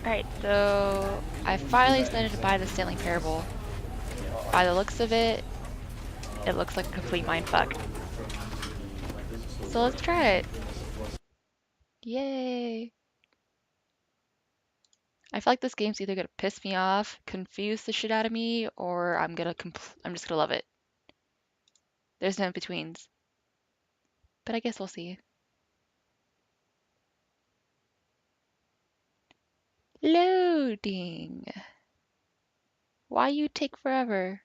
Alright, so I finally decided to buy the Stanley Parable. By the looks of it, it looks like a complete mindfuck. So let's try it. Yay! I feel like this game's either gonna piss me off, confuse the shit out of me, or I'm just gonna love it. There's no in-betweens. But I guess we'll see. Loading. Why you take forever?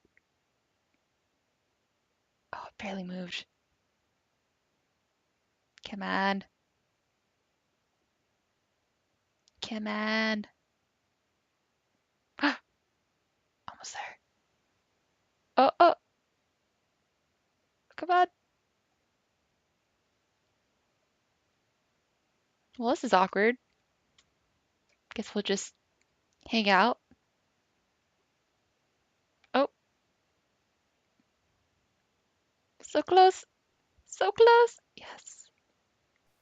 Oh, it barely moved. Come on. Come on. Almost there. Oh, oh. Come on. Well, this is awkward. Guess we'll just hang out. Oh, so close. So close. Yes.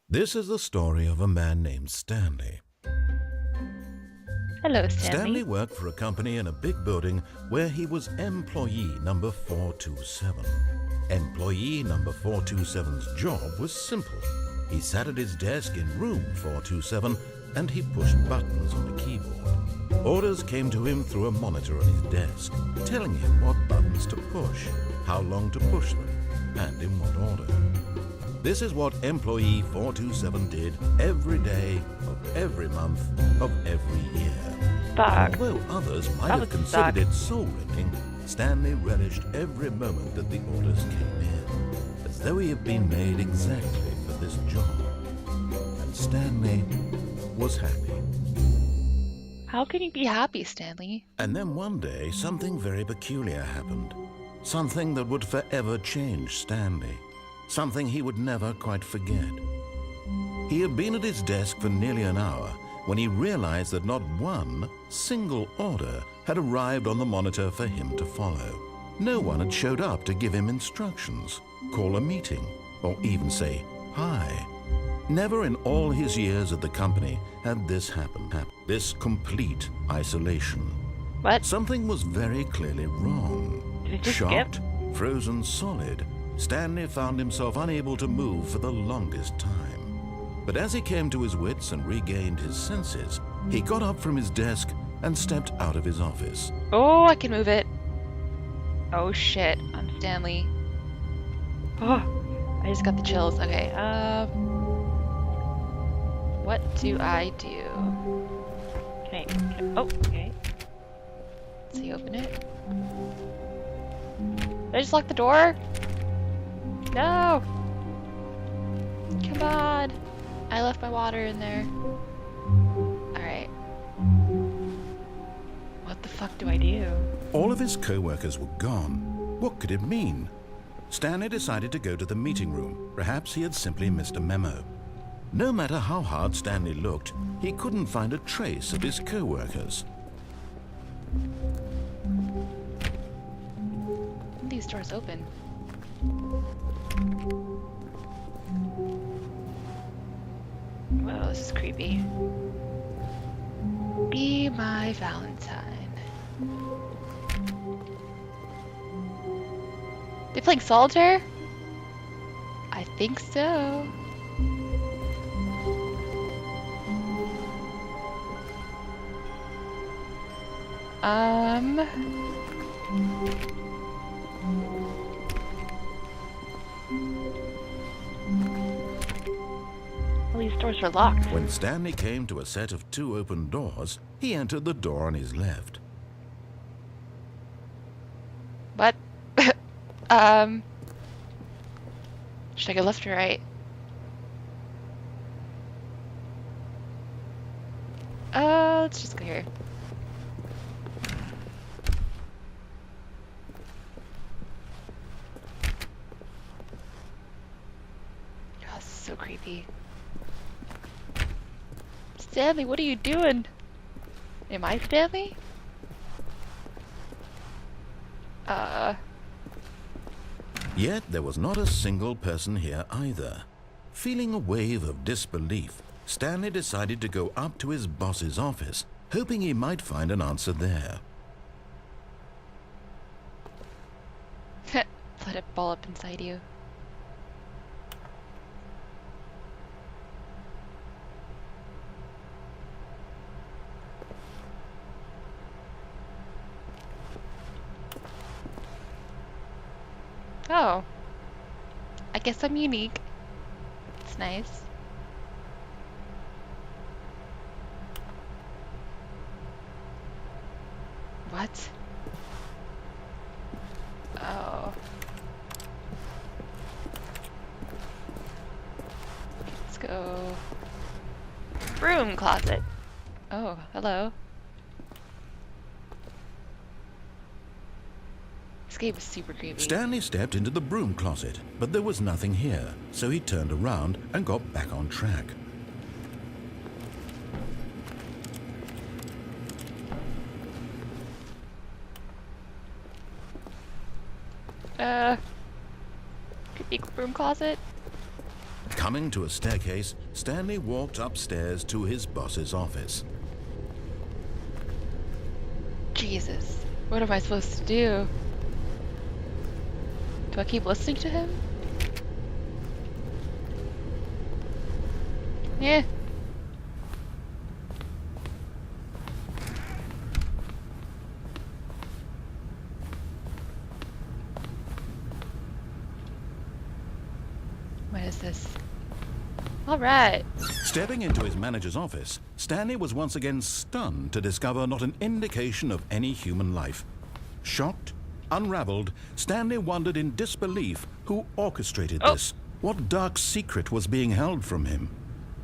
This is the story of a man named Stanley. Hello, Stanley worked for a company in a big building where he was employee number 427. Employee number 427's job was simple. He sat at his desk in room 427 and he pushed buttons on the keyboard. Orders came to him through a monitor on his desk, telling him what buttons to push, how long to push them, and in what order. This is what employee 427 did every day of every month of every year. Fuck. Although others might have considered it soul-rending, Stanley relished every moment that the orders came in, as though he had been made exactly for this job. And Stanley was happy. How can you be happy, Stanley? And then one day, something very peculiar happened. Something that would forever change Stanley. Something he would never quite forget. He had been at his desk for nearly an hour when he realized that not one single order had arrived on the monitor for him to follow. No one had showed up to give him instructions, call a meeting, or even say hi. Never in all his years at the company had this happened. This complete isolation. What? Something was very clearly wrong. Did it just Shocked, skip? frozen solid, Stanley found himself unable to move for the longest time. But as he came to his wits and regained his senses, he got up from his desk and stepped out of his office. Oh, I can move it. Oh shit, I'm Stanley. Oh, I just got the chills. Okay, what do I do? Oh, okay. Let's see, open it. Did I just lock the door? No! Come on! I left my water in there. Alright. What the fuck do I do? All of his co-workers were gone. What could it mean? Stanley decided to go to the meeting room. Perhaps he had simply missed a memo. No matter how hard Stanley looked, he couldn't find a trace of his co-workers. These doors open. Whoa, this is creepy. Be my Valentine. They playing solitaire? I think so. All these doors are locked. When Stanley came to a set of 2 open doors, he entered the door on his left. What? Should I go left or right? Let's just go here. Oh, this is so creepy. Stanley, what are you doing? Am I Stanley? Yet there was not a single person here either. Feeling a wave of disbelief, Stanley decided to go up to his boss's office, hoping he might find an answer there. Let it ball up inside you. Oh. I guess I'm unique. It's nice. What? Oh. Let's go. Broom closet. Oh, hello. This game is super creepy. Stanley stepped into the broom closet, but there was nothing here, so he turned around and got back on track. Creepy broom closet. Coming to a staircase, Stanley walked upstairs to his boss's office. Jesus. What am I supposed to do? Do I keep listening to him? Yeah. What is this? All right. Stepping into his manager's office, Stanley was once again stunned to discover not an indication of any human life. Shocked, unraveled, Stanley wondered in disbelief who orchestrated this. What dark secret was being held from him?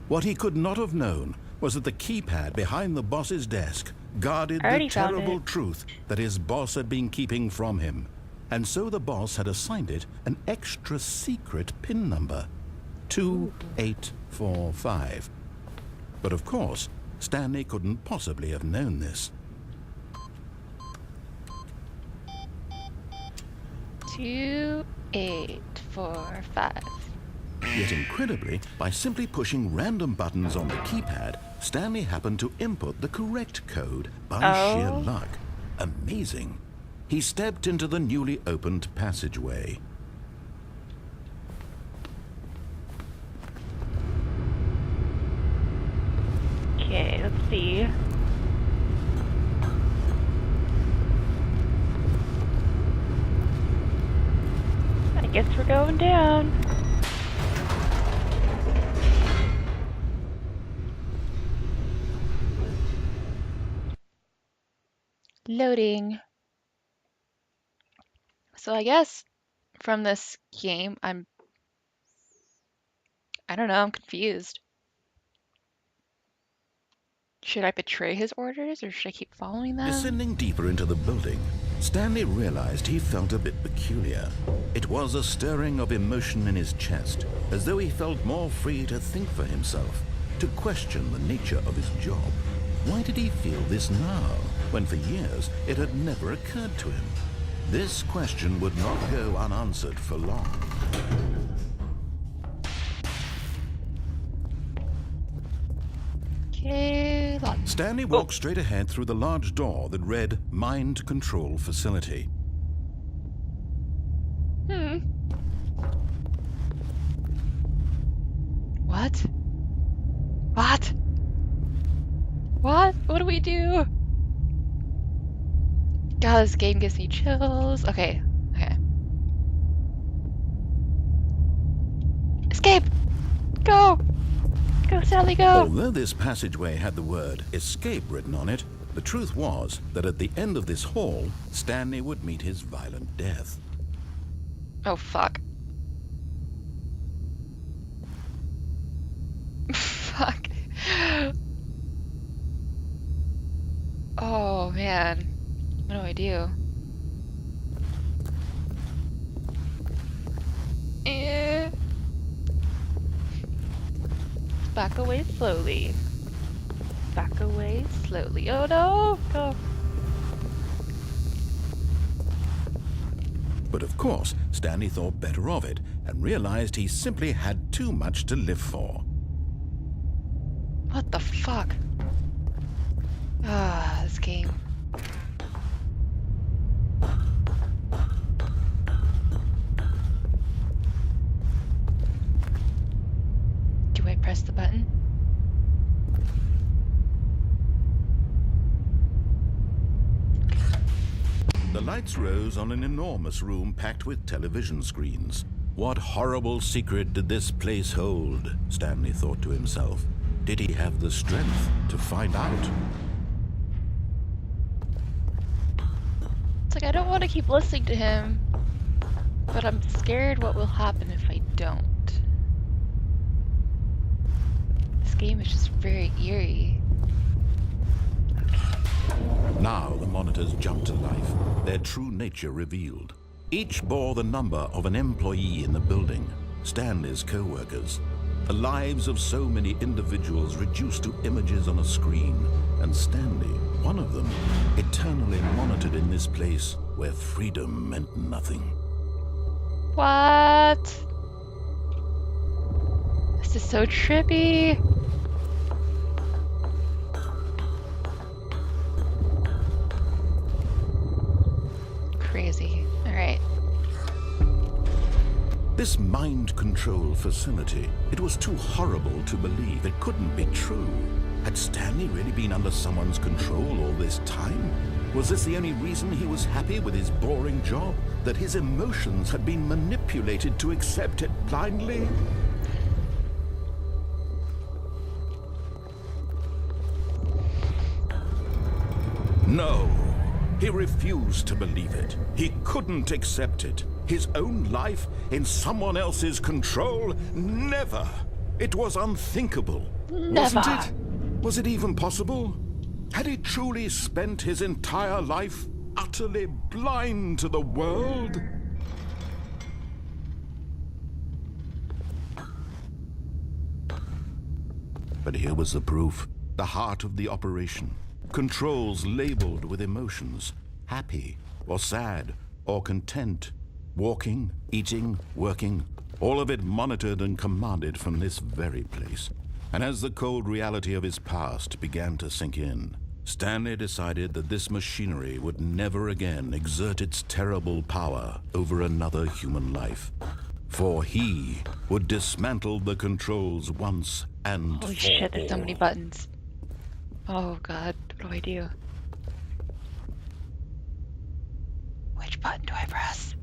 What he could not have known was that the keypad behind the boss's desk guarded the terrible truth that his boss had been keeping from him. And so the boss had assigned it an extra secret PIN number, 2845. But of course, Stanley couldn't possibly have known this. 2845. Yet incredibly, by simply pushing random buttons on the keypad, Stanley happened to input the correct code by sheer luck. Amazing. He stepped into the newly opened passageway. Okay, let's see. I guess we're going down. Loading. So I guess from this game, I don't know, I'm confused. Should I betray his orders or should I keep following them? Descending deeper into the building, Stanley realized he felt a bit peculiar. It was a stirring of emotion in his chest, as though he felt more free to think for himself, to question the nature of his job. Why did he feel this now, when for years it had never occurred to him? This question would not go unanswered for long. Okay, Stanley walked straight ahead through the large door that read Mind Control Facility. What? What? What? What do we do? God, this game gives me chills. Okay, okay. Escape! Go! Go, Sally, go! Although this passageway had the word escape written on it, the truth was that at the end of this hall, Stanley would meet his violent death. Oh, fuck. Fuck. Oh, man. What do I do? Back away slowly. Back away slowly. Oh no! Go. But of course, Stanley thought better of it and realized he simply had too much to live for. What the fuck? Ah, this game. Do I press the button? The lights rose on an enormous room packed with television screens. What horrible secret did this place hold? Stanley thought to himself. Did he have the strength to find out? It's like I don't want to keep listening to him, but I'm scared what will happen if I don't. This game is just very eerie. Now the monitors jumped to life, their true nature revealed. Each bore the number of an employee in the building, Stanley's co-workers. The lives of so many individuals reduced to images on a screen, and Stanley, one of them, eternally monitored in this place where freedom meant nothing. What? This is so trippy. Crazy. All right. This mind control facility, it was too horrible to believe. It couldn't be true. Had Stanley really been under someone's control all this time? Was this the only reason he was happy with his boring job? That his emotions had been manipulated to accept it blindly? No. He refused to believe it. He couldn't accept it. His own life in someone else's control? Never. It was unthinkable. Never. Wasn't it? Was it even possible? Had he truly spent his entire life utterly blind to the world? But here was the proof. The heart of the operation. Controls labeled with emotions. Happy, or sad, or content. Walking, eating, working. All of it monitored and commanded from this very place. And as the cold reality of his past began to sink in, Stanley decided that this machinery would never again exert its terrible power over another human life. For he would dismantle the controls once and Holy for shit, there's so all. many buttons. Oh god, what do I do? Which button do I press?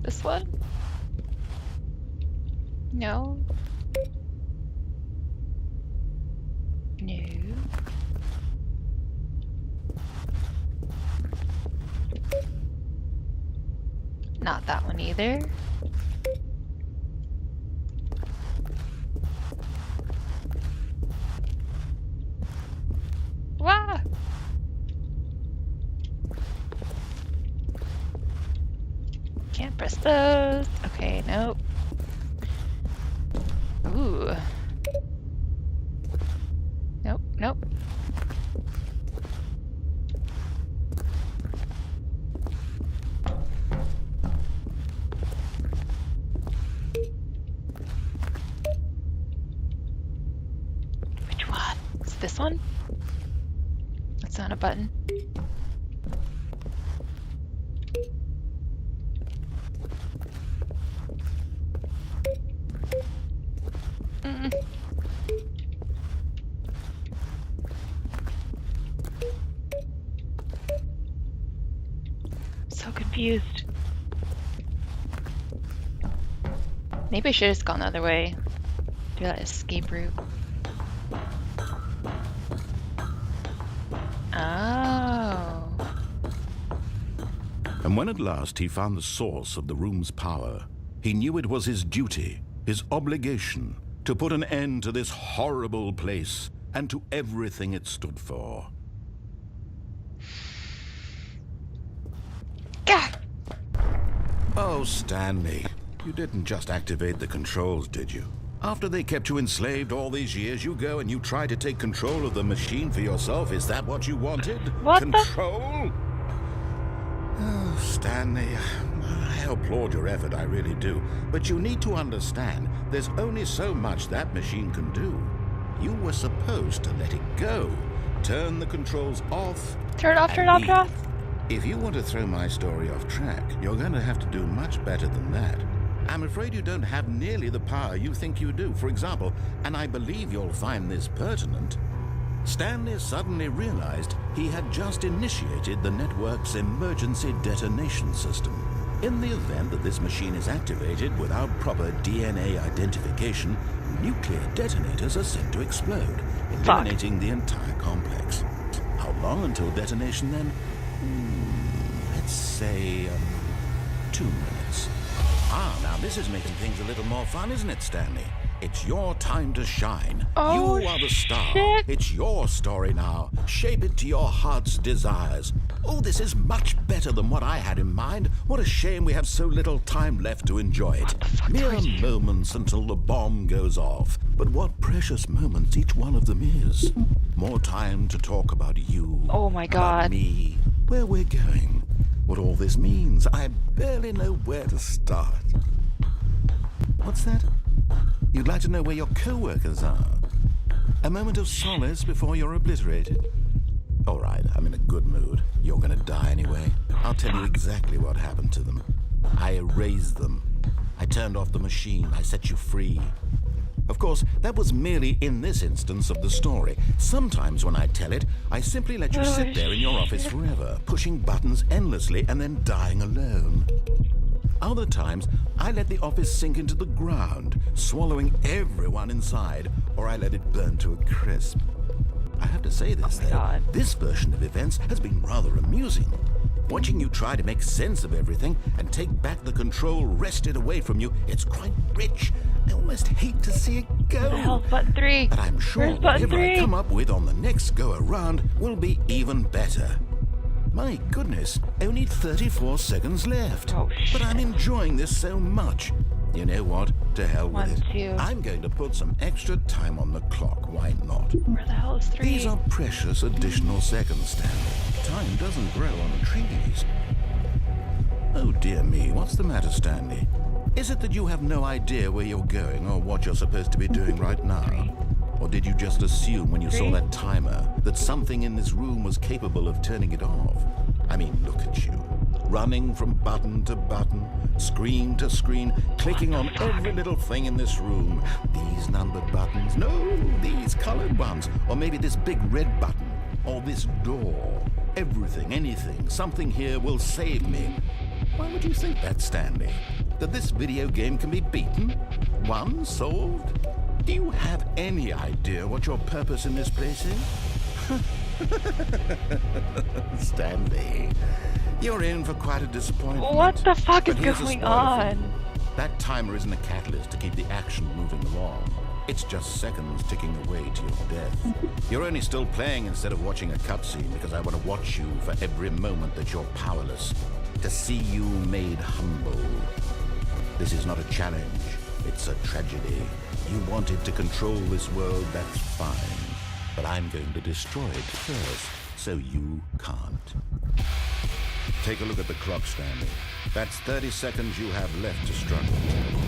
This one? No. No. Not that one either. Wah! Can't press those. Okay, nope. Ooh. Nope, nope. Which one? Is it this one? That's not a button. Mm. So confused. Maybe I should have just gone the other way. Do that escape route. Oh. And when at last he found the source of the room's power, he knew it was his duty, his obligation, to put an end to this horrible place and to everything it stood for. Gah! Oh, Stanley, you didn't just activate the controls, did you? After they kept you enslaved all these years, you go and you try to take control of the machine for yourself. Is that what you wanted? What Control? Oh, Stanley, I applaud your effort, I really do. But you need to understand, there's only so much that machine can do. You were supposed to let it go. Turn the controls off. Turn it off, turn it off, turn it off. If you want to throw my story off track, you're going to have to do much better than that. I'm afraid you don't have nearly the power you think you do. For example, and I believe you'll find this pertinent, Stanley suddenly realized he had just initiated the network's emergency detonation system. In the event that this machine is activated without proper DNA identification, nuclear detonators are set to explode, eliminating the entire complex. How long until detonation then? Let's say 2 minutes. Now this is making things a little more fun, isn't it, Stanley? It's your time to shine. Oh, you are the star. shit. It's your story now. Shape it to your heart's desires. Oh, this is much better than what I had in mind. What a shame we have so little time left to enjoy it. Mere moments until the bomb goes off. But what precious moments each one of them is. More time to talk about you. Oh my About God. me. Where we're going. What all this means. I barely know where to start. What's that? You'd like to know where your co-workers are? A moment of solace before you're obliterated. All right, I'm in a good mood. You're gonna die anyway. I'll tell you exactly what happened to them. I erased them. I turned off the machine. I set you free. Of course, that was merely in this instance of the story. Sometimes when I tell it, I simply let you sit there in your office forever, pushing buttons endlessly and then dying alone. Other times, I let the office sink into the ground, swallowing everyone inside, or I let it burn to a crisp. I have to say this, though. God. This version of events has been rather amusing. Watching you try to make sense of everything and take back the control wrested away from you, it's quite rich. I almost hate to see it go. What the hell's button 3? But I'm sure Where's button whatever 3? I come up with on the next go-around will be even better. My goodness, only 34 seconds left. Oh, but I'm shit. enjoying this so much. You know what? To hell with 1, it. 2. I'm going to put some extra time on the clock. Why not? Where the hell is 3? These are precious additional seconds, Stanley. Time doesn't grow on trees. Oh dear me, what's the matter, Stanley? Is it that you have no idea where you're going or what you're supposed to be doing right now? Or did you just assume when you saw that timer that something in this room was capable of turning it off? I mean, look at you. Running from button to button, screen to screen, clicking on every little thing in this room. These numbered buttons, no, these colored ones. Or maybe this big red button, or this door. Everything, anything, something here will save me. Why would you think that, Stanley? That this video game can be beaten? Won? Solved? Do you have any idea what your purpose in this place is? Stanley, you're in for quite a disappointment. What the fuck is But here's a going spoiler for you. on? That timer isn't a catalyst to keep the action moving along. It's just seconds ticking away to your death. You're only still playing instead of watching a cutscene because I want to watch you for every moment that you're powerless. To see you made humble. This is not a challenge. It's a tragedy. You wanted to control this world, that's fine. But I'm going to destroy it first, so you can't. Take a look at the clock, Stanley. That's 30 seconds you have left to struggle.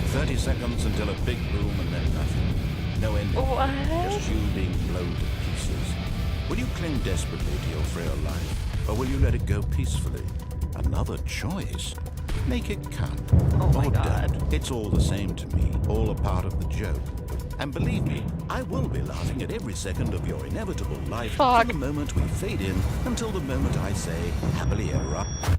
30 seconds until a big boom and then nothing. No ending. What? Just you being blown to pieces. Will you cling desperately to your frail life, or will you let it go peacefully? Another choice. Make it count. Oh my Or God. don't. It's all the same to me. All a part of the joke. And believe me, I will be laughing at every second of your inevitable life Fuck. from the moment we fade in until the moment I say happily ever after.